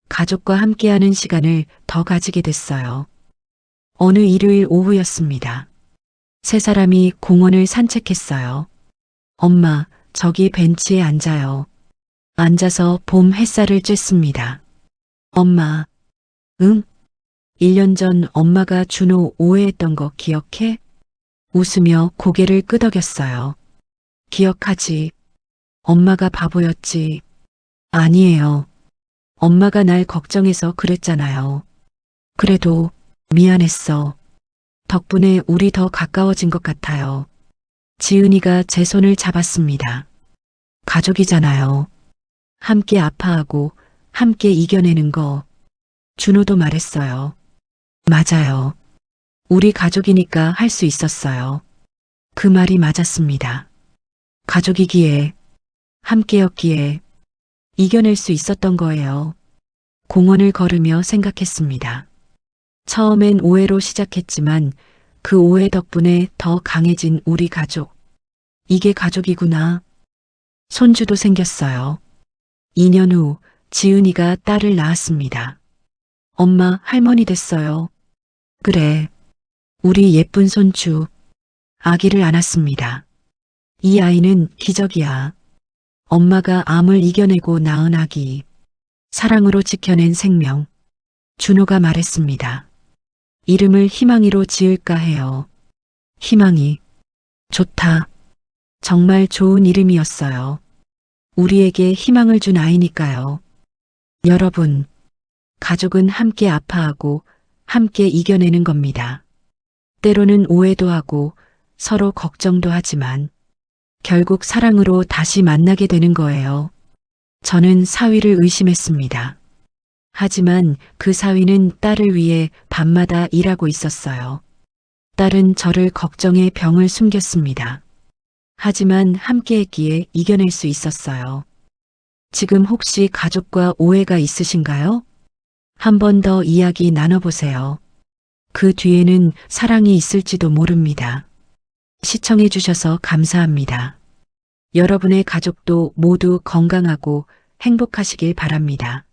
가족과 함께하는 시간을 더 가지게 됐어요. 어느 일요일 오후였습니다. 세 사람이 공원을 산책했어요. 엄마, 저기 벤치에 앉아요. 앉아서 봄 햇살을 쬐습니다. 엄마, 응? 1년 전 엄마가 준호 오해했던 거 기억해? 웃으며 고개를 끄덕였어요. 기억하지. 엄마가 바보였지. 아니에요. 엄마가 날 걱정해서 그랬잖아요. 그래도 미안했어. 덕분에 우리 더 가까워진 것 같아요. 지은이가 제 손을 잡았습니다. 가족이잖아요. 함께 아파하고 함께 이겨내는 거. 준호도 말했어요. 맞아요. 우리 가족이니까 할 수 있었어요. 그 말이 맞았습니다. 가족이기에, 함께였기에 이겨낼 수 있었던 거예요. 공원을 걸으며 생각했습니다. 처음엔 오해로 시작했지만 그 오해 덕분에 더 강해진 우리 가족. 이게 가족이구나. 손주도 생겼어요. 2년 후 지은이가 딸을 낳았습니다. 엄마, 할머니 됐어요. 그래. 우리 예쁜 손주. 아기를 안았습니다. 이 아이는 기적이야. 엄마가 암을 이겨내고 낳은 아기. 사랑으로 지켜낸 생명. 준호가 말했습니다. 이름을 희망이로 지을까 해요. 희망이. 좋다. 정말 좋은 이름이었어요. 우리에게 희망을 준 아이니까요. 여러분, 가족은 함께 아파하고 함께 이겨내는 겁니다. 때로는 오해도 하고 서로 걱정도 하지만 결국 사랑으로 다시 만나게 되는 거예요. 저는 사위를 의심했습니다. 하지만 그 사위는 딸을 위해 밤마다 일하고 있었어요. 딸은 저를 걱정해 병을 숨겼습니다. 하지만 함께했기에 이겨낼 수 있었어요. 지금 혹시 가족과 오해가 있으신가요? 한 번 더 이야기 나눠보세요. 그 뒤에는 사랑이 있을지도 모릅니다. 시청해 주셔서 감사합니다. 여러분의 가족도 모두 건강하고 행복하시길 바랍니다.